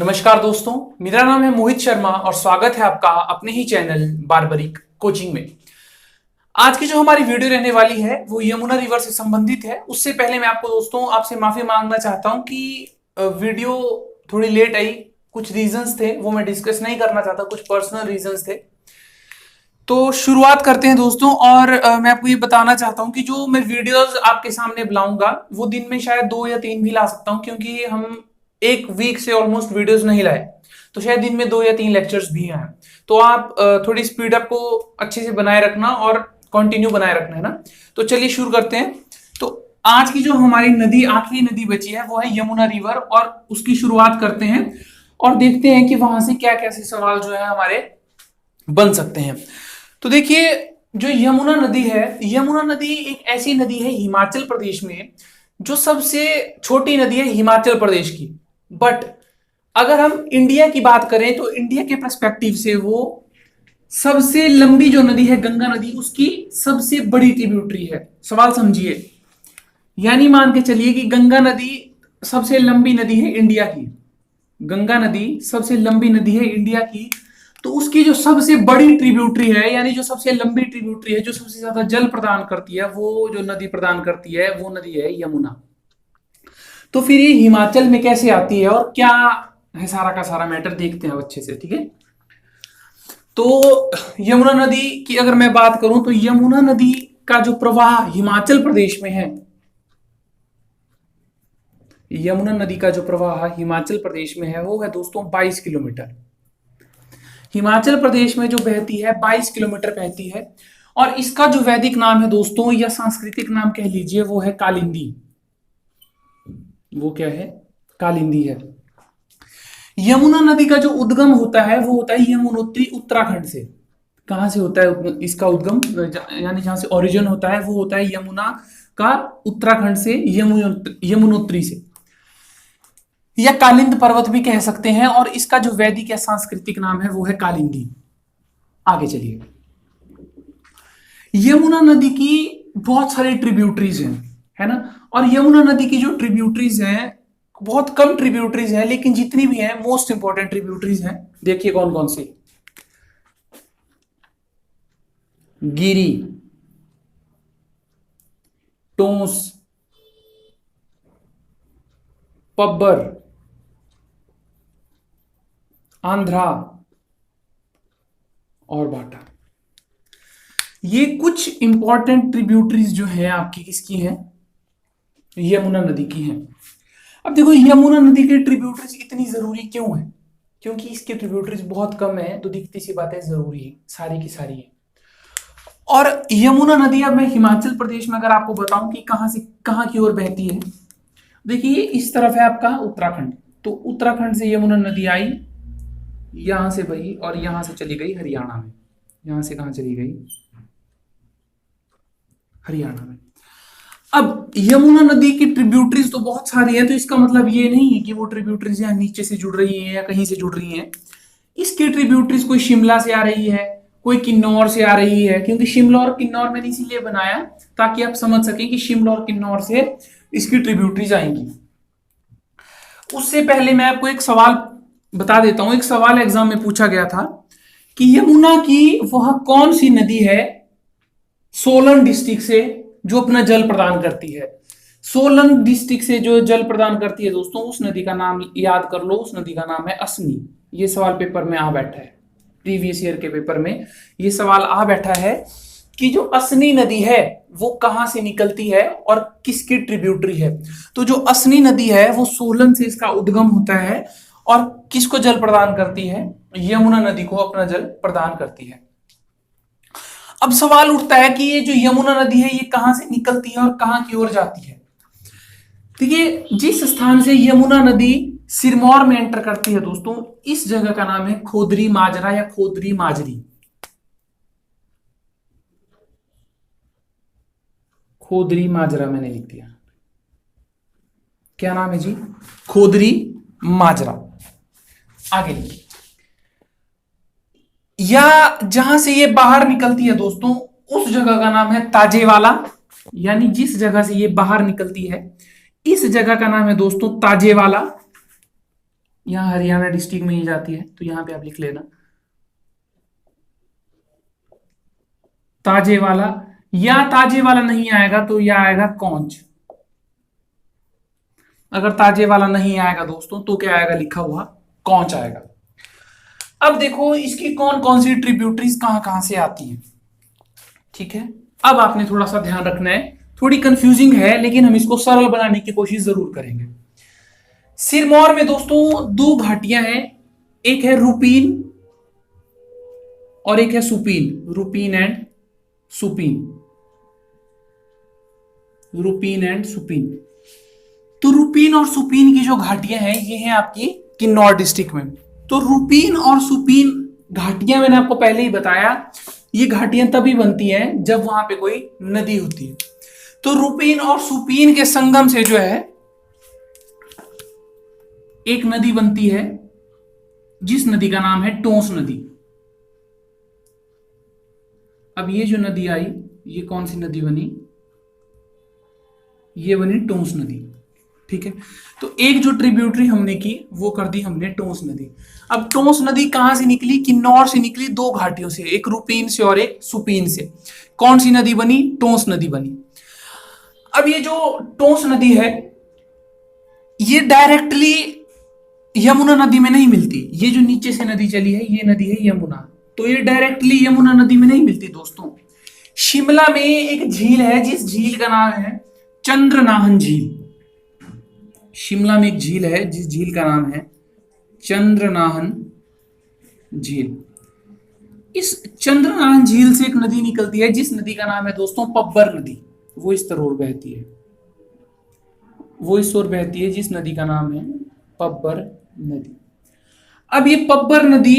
नमस्कार दोस्तों, मेरा नाम है मोहित शर्मा और स्वागत है आपका अपने ही चैनल बारबरिक कोचिंग में। आज की जो हमारी वीडियो रहने वाली है वो यमुना रिवर से संबंधित है। उससे पहले मैं आपको दोस्तों आपसे माफी मांगना चाहता हूं कि वीडियो थोड़ी लेट आई। कुछ रीजंस थे वो मैं डिस्कस नहीं करना चाहता, कुछ पर्सनल रीजंस थे। तो शुरुआत करते हैं दोस्तों। और मैं आपको ये बताना चाहता हूँ कि जो मैं वीडियोस आपके सामने बुलाऊंगा वो दिन में शायद 2 या 3 भी ला सकता हूँ, क्योंकि हम एक वीक से ऑलमोस्ट वीडियोस नहीं लाए। तो शायद दिन में 2 या 3 लेक्चर्स भी आए। तो आप थोड़ी स्पीड अप को अच्छे से बनाए रखना और कंटिन्यू बनाए रखना, है ना। तो चलिए शुरू करते हैं। तो आज की जो हमारी नदी, आखिरी नदी बची है वो है यमुना रिवर, और उसकी शुरुआत करते हैं और देखते हैं कि वहां से क्या कैसे सवाल जो है हमारे बन सकते हैं। तो देखिए, जो यमुना नदी है, यमुना नदी एक ऐसी नदी है हिमाचल प्रदेश में जो सबसे छोटी नदी है हिमाचल प्रदेश की। बट अगर हम इंडिया की बात करें तो इंडिया के पर्सपेक्टिव से वो सबसे लंबी जो नदी है गंगा नदी, उसकी सबसे बड़ी ट्रिब्यूटरी है। सवाल समझिए, यानी मान के चलिए कि गंगा नदी सबसे लंबी नदी है इंडिया की। गंगा नदी सबसे लंबी नदी है इंडिया की, तो उसकी जो सबसे बड़ी ट्रिब्यूटरी है, यानी जो सबसे लंबी ट्रिब्यूटरी है, जो सबसे ज्यादा जल प्रदान करती है, वो जो नदी प्रदान करती है वो नदी है यमुना। तो फिर ये हिमाचल में कैसे आती है और क्या है, सारा का सारा मैटर देखते हैं अच्छे से, ठीक है। तो यमुना नदी की अगर मैं बात करूं तो यमुना नदी का जो प्रवाह हिमाचल प्रदेश में है, यमुना नदी का जो प्रवाह हिमाचल प्रदेश में है वो है दोस्तों 22 किलोमीटर। हिमाचल प्रदेश में जो बहती है 22 किलोमीटर बहती है। और इसका जो वैदिक नाम है दोस्तों, या सांस्कृतिक नाम कह लीजिए, वो है कालिंदी। वो क्या है? कालिंदी है। यमुना नदी का जो उद्गम होता है वो होता है यमुनोत्री उत्तराखंड से। कहां से होता है इसका उद्गम, यानी जहां से ओरिजिन होता है वो होता है यमुना का उत्तराखंड से, यमुनोत्री से, या कालिंद पर्वत भी कह सकते हैं। और इसका जो वैदिक या सांस्कृतिक नाम है वो है कालिंदी। आगे चलिए। यमुना नदी की बहुत सारी ट्रिब्यूटरीज हैं, है ना। और यमुना नदी की जो ट्रिब्यूटरीज हैं, बहुत कम ट्रिब्यूटरीज हैं, लेकिन जितनी भी हैं मोस्ट इंपॉर्टेंट ट्रिब्यूटरीज हैं। देखिए कौन कौन सी। गिरी, टोंस, पब्बर, आंध्रा और बाटा। ये कुछ इंपॉर्टेंट ट्रिब्यूटरीज जो है आपकी किसकी हैं? यमुना नदी की हैं। अब देखो, यमुना नदी की ट्रिब्यूटरीज इतनी जरूरी क्यों है? क्योंकि इसकी ट्रिब्यूटरीज बहुत कम है, तो दिखती सी बात है जरूरी है, सारी की सारी है। और यमुना नदी, अब मैं हिमाचल प्रदेश में अगर आपको बताऊं कि कहां से कहां की ओर बहती है, देखिए इस तरफ है आपका उत्तराखंड। तो उत्तराखंड से यमुना नदी आई, यहां से बही और यहां से चली गई हरियाणा में। यहां से कहां चली गई? हरियाणा में। अब यमुना नदी की ट्रिब्यूटरीज तो बहुत सारी है, तो इसका मतलब ये नहीं है कि वो ट्रिब्यूटरीज यहाँ नीचे से जुड़ रही हैं या कहीं से जुड़ रही हैं। इसकी ट्रिब्यूटरीज कोई शिमला से आ रही है, कोई किन्नौर से आ रही है, क्योंकि शिमला और किन्नौर मैंने इसीलिए बनाया ताकि आप समझ सकें कि शिमला और किन्नौर से इसकी ट्रिब्यूटरीज आएंगी। उससे पहले मैं आपको एक सवाल बता देता हूं। एक सवाल एग्जाम में पूछा गया था कि यमुना की वह कौन सी नदी है सोलन डिस्ट्रिक्ट से जो अपना जल प्रदान करती है। सोलन डिस्ट्रिक्ट से जो जल प्रदान करती है दोस्तों, उस नदी का नाम याद कर लो। उस नदी का नाम है असनी। ये सवाल पेपर में आ बैठा है, प्रीवियस ईयर के पेपर में ये सवाल आ बैठा है कि जो असनी नदी है वो कहां से निकलती है और किसकी ट्रिब्यूटरी है। तो जो असनी नदी है वो सोलन से इसका उद्गम होता है और किसको जल प्रदान करती है? यमुना नदी को अपना जल प्रदान करती है। अब सवाल उठता है कि ये जो यमुना नदी है ये कहां से निकलती है और कहां की ओर जाती है। देखिए, जिस स्थान से यमुना नदी सिरमौर में एंटर करती है दोस्तों, इस जगह का नाम है खोदरी माजरा या खोदरी माजरी। खोदरी माजरा मैंने लिख दिया। क्या नाम है जी? खोदरी माजरा। आगे लिखिए। या जहां से ये बाहर निकलती है दोस्तों, उस जगह का नाम है ताजेवाला। यानी जिस जगह से ये बाहर निकलती है, इस जगह का नाम है दोस्तों ताजेवाला। यहाँ हरियाणा डिस्ट्रिक्ट में ही जाती है, तो यहाँ पे आप लिख लेना ताजेवाला। या ताजेवाला नहीं आएगा तो यह आएगा कौंच। अगर ताजेवाला नहीं आएगा दोस्तों तो क्या आएगा, लिखा हुआ कौंच आएगा। अब देखो इसकी कौन कौन सी ट्रिब्यूटरीज कहां कहां से आती हैं, ठीक है। अब आपने थोड़ा सा ध्यान रखना है, थोड़ी कंफ्यूजिंग है लेकिन हम इसको सरल बनाने की कोशिश जरूर करेंगे। सिरमौर में दोस्तों दो घाटियां हैं, एक है रूपीन और एक है सुपीन। रूपीन एंड सुपीन, रूपीन एंड सुपीन। तो रूपीन और सुपीन की जो घाटियां हैं ये हैं आपकी किन्नौर डिस्ट्रिक्ट में। तो रूपीन और सुपीन घाटियां मैंने आपको पहले ही बताया, ये घाटियां तभी बनती हैं जब वहां पे कोई नदी होती है। तो रूपीन और सुपीन के संगम से जो है एक नदी बनती है, जिस नदी का नाम है टोंस नदी। अब ये जो नदी आई, ये कौन सी नदी बनी, ये बनी टोंस नदी, ठीक है। तो एक जो ट्रिब्यूटरी हमने की वो कर दी हमने टोंस नदी। अब टोंस नदी कहां से निकली, किन्नौर से निकली, दो घाटियों से, एक रूपीन से और एक सुपीन से। कौन सी नदी बनी, टोंस नदी बनी। अब ये जो टोंस नदी है ये डायरेक्टली यमुना नदी में नहीं मिलती। ये जो नीचे से नदी चली है ये नदी है यमुना, तो ये डायरेक्टली यमुना नदी में नहीं मिलती दोस्तों। शिमला में एक झील है जिस झील का नाम है चंद्रनाहन झील। शिमला में एक झील है जिस झील का नाम है चंद्रनाहन झील। इस चंद्रनाहन झील से एक नदी निकलती है जिस नदी का नाम है दोस्तों पब्बर नदी। वो इस तरह बहती है, वो इस ओर बहती है जिस नदी का नाम है पब्बर नदी। अब ये पब्बर नदी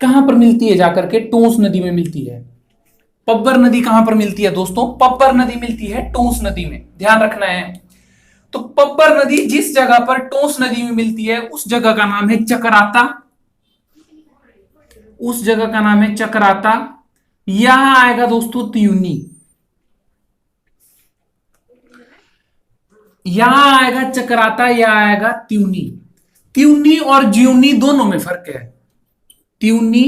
कहां पर मिलती है, जाकर के टोंस नदी में मिलती है। पब्बर नदी कहां पर मिलती है दोस्तों, पब्बर नदी मिलती है टोंस नदी में, ध्यान रखना है। तो पब्बर नदी जिस जगह पर टोंस नदी में मिलती है उस जगह का नाम है चकराता, उस जगह का नाम है चकराता। यहां आएगा दोस्तों त्यूनी, यहां आएगा चकराता, यहां आएगा त्यूनी। त्यूनी और ज्यूनी दोनों में फर्क है, त्यूनी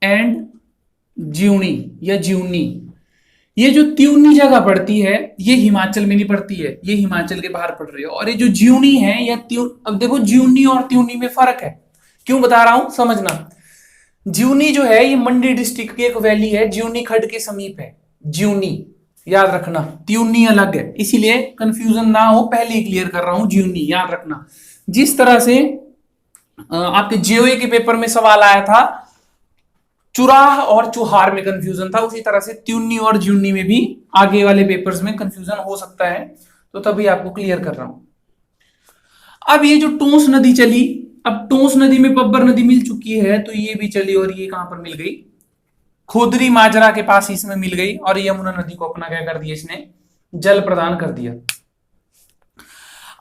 एंड ज्यूनी या ज्यूनी। ये जो त्यूनी जगह पड़ती है ये हिमाचल में नहीं पड़ती है, ये हिमाचल के बाहर पड़ रही है। और ये जो ज्यूनी है या अब देखो ज्यूनी और त्यूनी में फर्क है, क्यों बता रहा हूं समझना। ज्यूनी जो है ये मंडी डिस्ट्रिक्ट की एक वैली है, ज्यूनी खड्ड के समीप है ज्यूनी, याद रखना। त्यूनी अलग है, इसीलिए कंफ्यूजन ना हो, पहले ही क्लियर कर रहा हूं, ज्यूनी याद रखना। जिस तरह से आपके जेओए के पेपर में सवाल आया था चुराह और चुहार में कंफ्यूजन था, उसी तरह से त्यूनी और ज्यूनी में भी आगे वाले पेपर्स में कंफ्यूजन हो सकता है, तो तभी आपको क्लियर कर रहा हूं। अब ये जो टोंस नदी चली, अब टोंस नदी में पब्बर नदी मिल चुकी है तो ये भी चली, और ये कहां पर मिल गई, खोदरी माजरा के पास इसमें मिल गई, और यमुना नदी को अपना क्या कर दिया, इसने जल प्रदान कर दिया।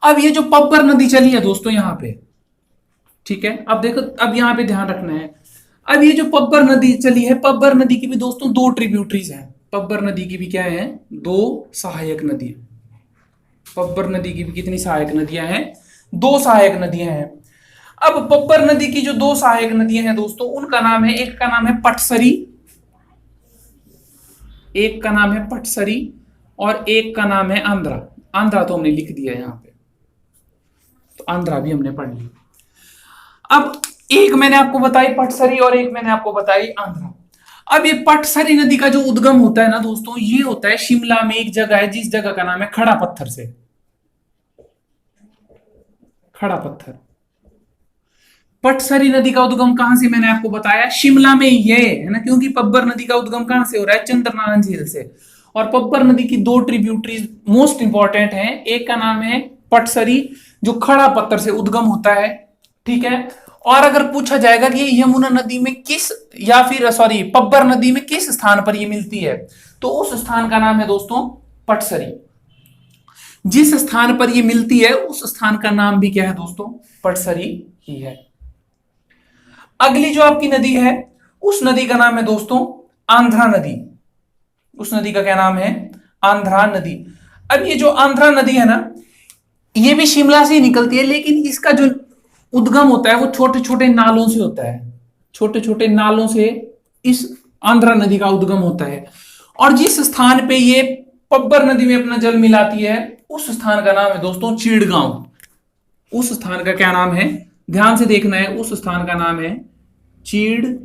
अब ये जो पब्बर नदी चली है दोस्तों यहां पे, ठीक है। अब देखो, अब यहां पे ध्यान रखना है, अब ये जो पब्बर नदी चली है, पब्बर नदी की भी दोस्तों दो ट्रिब्यूटरीज हैं। पब्बर नदी की भी क्या है, दो सहायक नदियां। पब्बर नदी की भी कितनी सहायक नदियां हैं, दो सहायक नदियां हैं। अब पब्बर नदी की जो दो सहायक नदियां हैं दोस्तों उनका नाम है, एक का नाम है पटसरी, एक का नाम है पटसरी और एक का नाम है आंध्रा। आंध्रा तो हमने लिख दिया यहां पे, तो आंध्रा भी हमने पढ़ ली। अब एक मैंने आपको बताई पटसरी और एक मैंने आपको बताई आंध्रा। अब ये पटसरी नदी का जो उद्गम होता है ना दोस्तों, ये होता है शिमला में एक जगह है जिस जगह का नाम है खड़ा पत्थर से, खड़ा पत्थर। पटसरी नदी का उद्गम कहां से मैंने आपको बताया, शिमला में ये है ना, क्योंकि पब्बर नदी का उद्गम कहां से हो रहा है, चंद्रनाहन झील से। और पब्बर नदी की दो ट्रिब्यूटरीज मोस्ट इंपॉर्टेंट हैं, एक का नाम है पटसरी जो खड़ा पत्थर से उद्गम होता है, ठीक है। और अगर पूछा जाएगा कि यमुना नदी में किस, या फिर सॉरी पब्बर नदी में किस स्थान पर ये मिलती है, तो उस स्थान का नाम है दोस्तों पटसरी। जिस स्थान पर ये मिलती है उस स्थान का नाम भी क्या है दोस्तों, पटसरी ही है। अगली जो आपकी नदी है उस नदी का नाम है दोस्तों आंध्रा नदी। उस नदी का क्या नाम है, आंध्रा नदी। अब ये जो आंध्रा नदी है ना, ये भी शिमला से ही निकलती है, लेकिन इसका जो उद्गम होता है वो छोटे छोटे नालों से होता है, छोटे छोटे नालों से इस आंध्रा नदी का उद्गम होता है। और जिस स्थान पे ये पब्बर नदी में अपना जल मिलाती है उस स्थान का नाम है दोस्तों चीड़गांव। उस स्थान का क्या नाम है, ध्यान से देखना है, उस स्थान का नाम है चीड़गांव।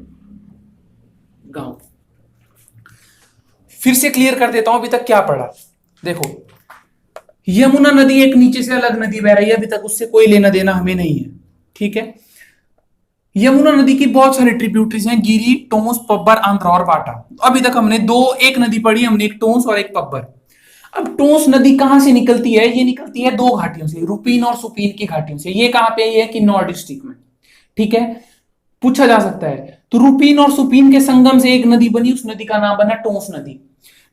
फिर से क्लियर कर देता हूं अभी तक क्या पढ़ा। देखो, यमुना नदी एक नीचे से अलग नदी बह रही है, अभी तक उससे कोई लेना देना हमें नहीं है, ठीक है। यमुना नदी की बहुत सारी ट्रिब्यूटरीज हैं, गिरी, टोंस, पब्बर, आंध्रा और बाटा। अभी तक हमने एक नदी पढ़ी, हमने एक टोंस और एक पब्बर। अब टोंस नदी कहां से निकलती है, ये निकलती है दो घाटियों से, रुपीन और सुपीन की घाटियों से। ये कहां पे है, ये किन्नौर डिस्ट्रिक्ट में, ठीक है। पूछा जा सकता है, तो रुपीन और सुपीन के संगम से एक नदी बनी, उस नदी का नाम बना टोंस नदी।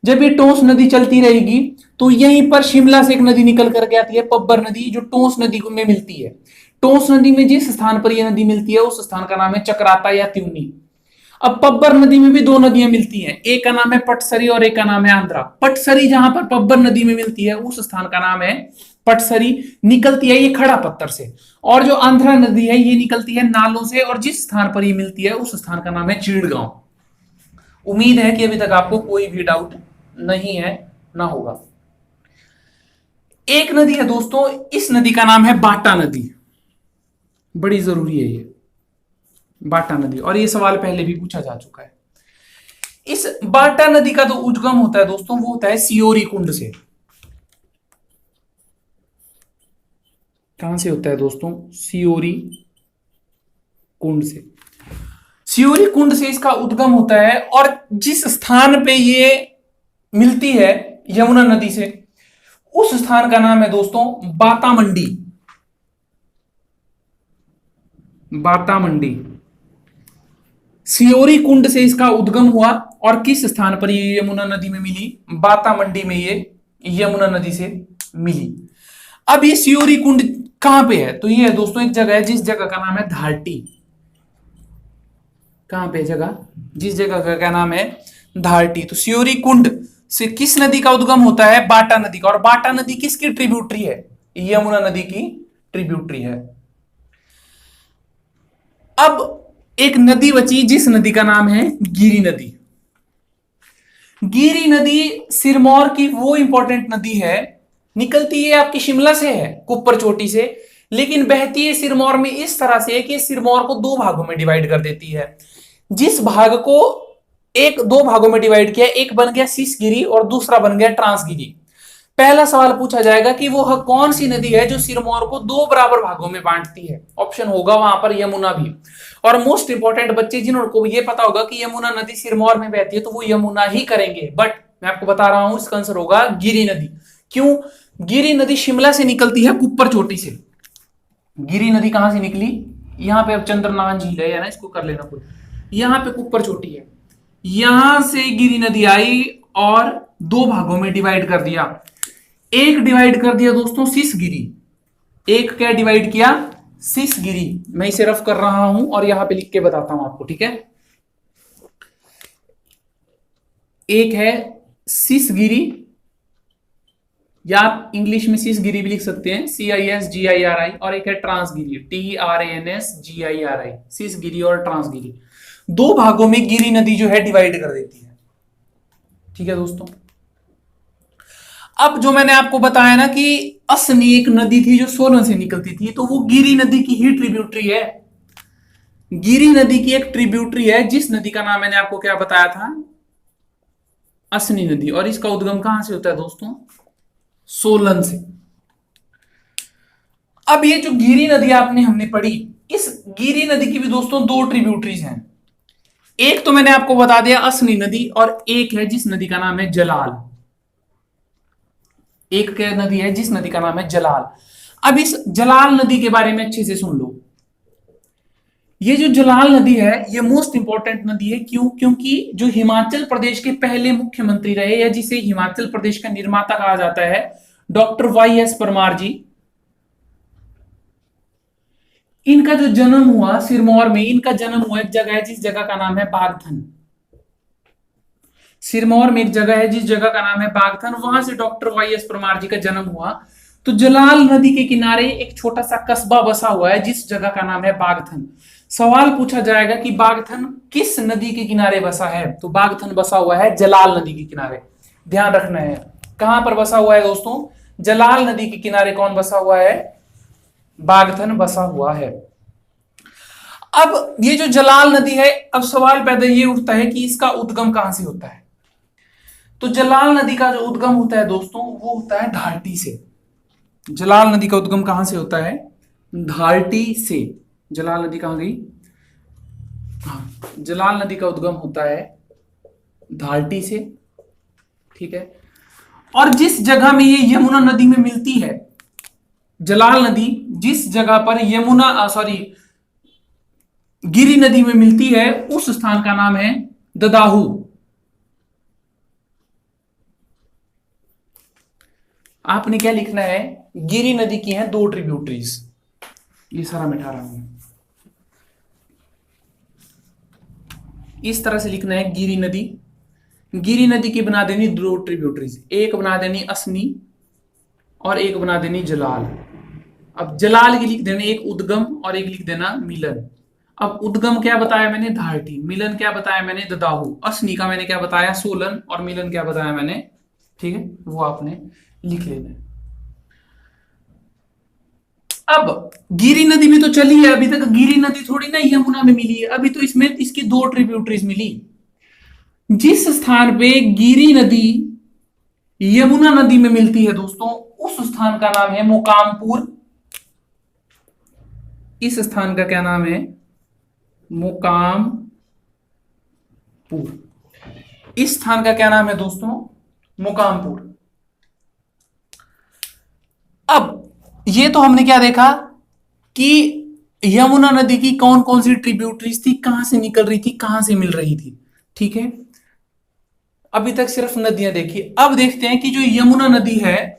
जब ये टोंस नदी चलती रहेगी तो यहीं पर शिमला से एक नदी निकल करके आती है, पब्बर नदी, जो टोंस नदी में मिलती है। टोंस नदी में जिस स्थान पर यह नदी मिलती है उस स्थान का नाम है चक्राता या त्यूनी। अब पब्बर नदी में भी दो नदियां मिलती हैं, एक का नाम है पटसरी और एक का नाम है आंध्रा। पटसरी जहां पर पब्बर नदी में मिलती है उस स्थान का नाम है पटसरी, निकलती है ये खड़ा पत्थर से। और जो आंध्रा नदी है ये निकलती है नालों से, और जिस स्थान पर ये मिलती है उस स्थान का नाम है चीड़गांव। उम्मीद है कि अभी तक आपको कोई भी डाउट नहीं है, ना होगा। एक नदी है दोस्तों, इस नदी का नाम है बाटा नदी, बड़ी जरूरी है ये बाटा नदी, और ये सवाल पहले भी पूछा जा चुका है। इस बाटा नदी का जो उद्गम होता है दोस्तों वो होता है सियोरी कुंड से। कहां से होता है दोस्तों, सियोरी कुंड से। सियोरी कुंड से इसका उद्गम होता है, और जिस स्थान पे ये मिलती है यमुना नदी से उस स्थान का नाम है दोस्तों बाता मंडी। बाता मंडी, सियोरी कुंड से इसका उद्गम हुआ, और किस स्थान पर ये यमुना नदी में मिली, बाता मंडी में ये यमुना नदी से मिली। अब ये सियोरी कुंड कहां पे है, तो ये है दोस्तों एक जगह है जिस जगह का नाम है धारटी। कहां पे जगह, जिस जगह का क्या नाम है धारटी। तो सियोरी कुंड से किस नदी का उद्गम होता है, बाटा नदी का। और बाटा नदी किसकी ट्रिब्यूटरी है, यमुना नदी की ट्रिब्यूटरी है। अब एक नदी बची जिस नदी का नाम है गिरी नदी। गिरी नदी सिरमौर की वो इंपॉर्टेंट नदी है, निकलती है आपकी शिमला से है, कुप्पर चोटी से, लेकिन बहती है सिरमौर में इस तरह से कि सिरमौर को दो भागों में डिवाइड कर देती है। जिस भाग को दो भागों में डिवाइड किया, एक बन गया सिसगिरी और दूसरा बन गया ट्रांसगिरी। पहला सवाल पूछा जाएगा कि वो कौन सी नदी है जो सिरमौर को दो बराबर भागों में बांटती है। ऑप्शन होगा वहां पर यमुना भी। और मोस्ट इंपॉर्टेंट बच्चे जिनको ये पता होगा कि यमुना नदी सिरमौर में बहती है तो वो यमुना ही करेंगे, बट मैं आपको बता रहा हूं इसका आंसर होगा गिरी नदी। क्यों, गिरी नदी शिमला से निकलती है कुप्पर चोटी से। गिरी नदी कहां से निकली, यहां पे अब चंद्रनारायण झील है ना, इसको कर लेना कोई, यहां पे कुप्पर चोटी है, यहां से गिरी नदी आई और दो भागों में डिवाइड कर दिया। एक डिवाइड कर दिया दोस्तों सिसगिरी, एक क्या डिवाइड किया, सिसगिरी। मैं इसे रफ कर रहा हूं और यहां पे लिख के बताता हूं आपको, ठीक है। एक है सिसगिरी, या आप इंग्लिश में सिसगिरी भी लिख सकते हैं, CISGIRI, और एक है ट्रांसगिरी, TRANSGIRI, सिसगिरी और ट्रांसगिरी। दो भागों में गिरी नदी जो है डिवाइड कर देती है, ठीक है दोस्तों। अब जो मैंने आपको बताया ना कि असनी एक नदी थी जो सोलन से निकलती थी, तो वो गिरी नदी की ही ट्रिब्यूटरी है। गिरी नदी की एक ट्रिब्यूटरी है जिस नदी का नाम मैंने आपको क्या बताया था, असनी नदी। और इसका उद्गम कहां से होता है दोस्तों, सोलन से। अब ये जो गिरी नदी हमने पढ़ी, इस गिरी नदी की भी दोस्तों दो ट्रिब्यूटरीज हैं। एक तो मैंने आपको बता दिया असनी नदी, और एक है जिस नदी का नाम है जलाल। एक क्या नदी है जिस नदी का नाम है जलाल। अब इस जलाल नदी के बारे में अच्छे से सुन लो। ये जो जलाल नदी है ये मोस्ट इंपॉर्टेंट नदी है। क्यों, क्योंकि जो हिमाचल प्रदेश के पहले मुख्यमंत्री रहे, या जिसे हिमाचल प्रदेश का निर्माता कहा जाता है, डॉक्टर YS परमार जी, इनका जो जन्म हुआ सिरमौर में, इनका जन्म हुआ एक जगह है जिस जगह का नाम है बागथन। सिरमौर में एक जगह है जिस जगह का नाम है बागथन, वहां से डॉक्टर YS परमार जी का जन्म हुआ। तो जलाल नदी के किनारे एक छोटा सा कस्बा बसा हुआ है जिस जगह का नाम है बागथन। सवाल पूछा जाएगा कि बागथन किस नदी के किनारे बसा है, तो बागथन बसा हुआ है जलाल नदी के किनारे। ध्यान रखना है कहां पर बसा हुआ है दोस्तों, जलाल नदी के किनारे कौन बसा हुआ है, बागथन बसा हुआ है। अब ये जो जलाल नदी है, अब सवाल पैदा ये उठता है कि इसका उद्गम कहां से होता है। तो जलाल नदी का जो उद्गम होता है दोस्तों वो होता है धारटी से। जलाल नदी का उद्गम कहां से होता है, धारटी से। जलाल नदी कहां गई, हाँ, जलाल नदी का उद्गम होता है धारटी से, ठीक है। और जिस जगह में ये यमुना नदी में मिलती है, जलाल नदी जिस जगह पर गिरी नदी में मिलती है उस स्थान का नाम है ददाहू। आपने क्या लिखना है, गिरी नदी की है 2 ट्रिब्यूटरीज, ये सारा मिटा रहा हूं, इस तरह से लिखना है गिरी नदी। गिरी नदी की बना देनी 2 ट्रिब्यूटरीज, एक बना देनी असनी और एक बना देनी जलाल। अब जलाल की लिख देना एक उद्गम और एक लिख देना मिलन। अब उद्गम क्या बताया मैंने, धारटी। मिलन क्या बताया मैंने, ददाहू। असनी का मैंने क्या बताया, सोलन। और मिलन क्या बताया मैंने, ठीक है, वो आपने लिख लेना है। अब गिरी नदी में तो चली है, अभी तक गिरी नदी थोड़ी ना यमुना में मिली है, अभी तो इसमें इसकी 2 ट्रिब्यूटरीज मिली। जिस स्थान पे गिरी नदी यमुना नदी में मिलती है दोस्तों, उस स्थान का नाम है मुकामपुर। इस स्थान का क्या नाम है, मुकामपुर। इस स्थान का क्या नाम है दोस्तों, मुकामपुर। अब ये तो हमने क्या देखा कि यमुना नदी की कौन कौन सी ट्रिब्यूटरीज थी, कहां से निकल रही थी, कहां से मिल रही थी, ठीक है। अभी तक सिर्फ नदियां देखी। अब देखते हैं कि जो यमुना नदी है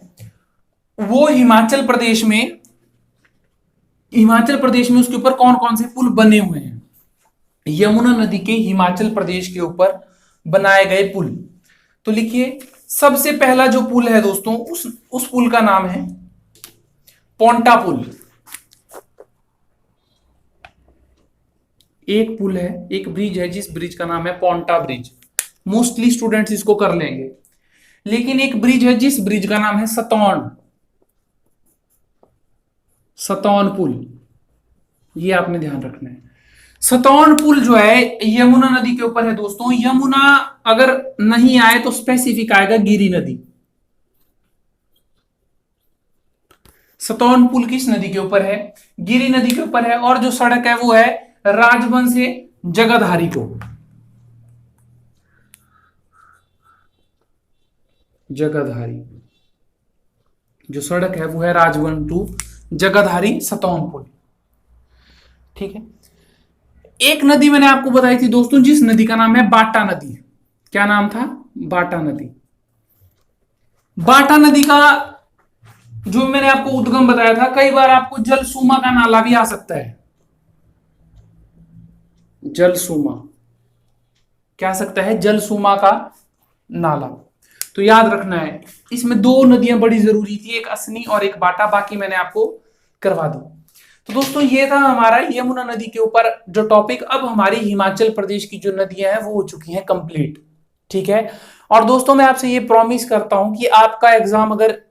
वो हिमाचल प्रदेश में उसके ऊपर कौन कौन से पुल बने हुए हैं। यमुना नदी के हिमाचल प्रदेश के ऊपर बनाए गए पुल, तो लिखिए सबसे पहला जो पुल है दोस्तों उस पुल का नाम है पोंटा पुल। एक पुल है, एक ब्रिज है जिस ब्रिज का नाम है पोंटा ब्रिज। मोस्टली स्टूडेंट्स इसको कर लेंगे। लेकिन एक ब्रिज है जिस ब्रिज का नाम है सतौन पुल, ये आपने ध्यान रखना है। सतौन पुल जो है यमुना नदी के ऊपर है दोस्तों। यमुना अगर नहीं आए तो स्पेसिफिक आएगा गिरी नदी। सतौन पुल किस नदी के ऊपर है, गिरी नदी के ऊपर है। और जो सड़क है वो है राजबन से जगाधारी को, जगाधारी जो सड़क है वो है राजबन टू जगाधारी सतौन पुल, ठीक है। एक नदी मैंने आपको बताई थी दोस्तों जिस नदी का नाम है बाटा नदी। क्या नाम था, बाटा नदी। बाटा नदी का जो मैंने आपको उद्गम बताया था, कई बार आपको जलसूमा का नाला भी आ सकता है। जलसूमा क्या आ सकता है, जलसूमा का नाला। तो याद रखना है इसमें 2 नदियां बड़ी जरूरी थी, एक असनी और एक बाटा, बाकी मैंने आपको करवा दी। तो दोस्तों ये था हमारा यमुना नदी के ऊपर जो टॉपिक। अब हमारी हिमाचल प्रदेश की जो नदियां हैं वो हो चुकी हैं कंप्लीट, ठीक है। और दोस्तों मैं आपसे ये प्रॉमिस करता हूं कि आपका एग्जाम अगर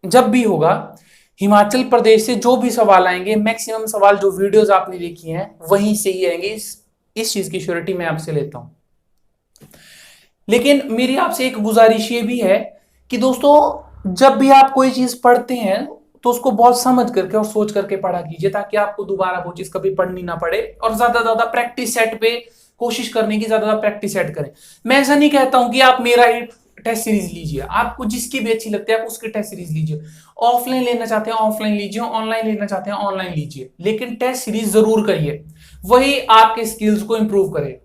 जब भी होगा, हिमाचल प्रदेश से जो भी सवाल आएंगे, मैक्सिमम सवाल जो वीडियोस आपने देखी हैं वहीं से ही आएंगे। इस चीज की श्योरिटी मैं आपसे लेता हूं। लेकिन मेरी आपसे एक गुजारिश ये भी है कि दोस्तों जब भी आप कोई चीज पढ़ते हैं तो उसको बहुत समझ करके और सोच करके पढ़ा कीजिए, ताकि आपको दोबारा वो चीज कभी पढ़नी ना पड़े। और ज्यादा प्रैक्टिस सेट पे कोशिश करने की, ज्यादा प्रैक्टिस सेट करें। मैं ऐसा नहीं कहता हूं कि आप मेरा ही टेस्ट सीरीज लीजिए, आपको जिसकी भी अच्छी लगती है आप उसकी टेस्ट सीरीज लीजिए। ऑफलाइन लेना चाहते हैं ऑफलाइन लीजिए, ऑनलाइन लेना चाहते हैं ऑनलाइन लीजिए, लेकिन टेस्ट सीरीज जरूर करिए, वही आपके स्किल्स को इंप्रूव करे।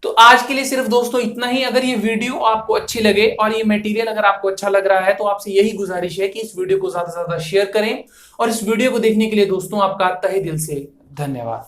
तो आज के लिए सिर्फ दोस्तों इतना ही। अगर ये वीडियो आपको अच्छी लगे और ये मटेरियल अगर आपको अच्छा लग रहा है तो आपसे यही गुजारिश है कि इस वीडियो को ज्यादा से ज्यादा शेयर करें। और इस वीडियो को देखने के लिए दोस्तों आपका तहे दिल से धन्यवाद।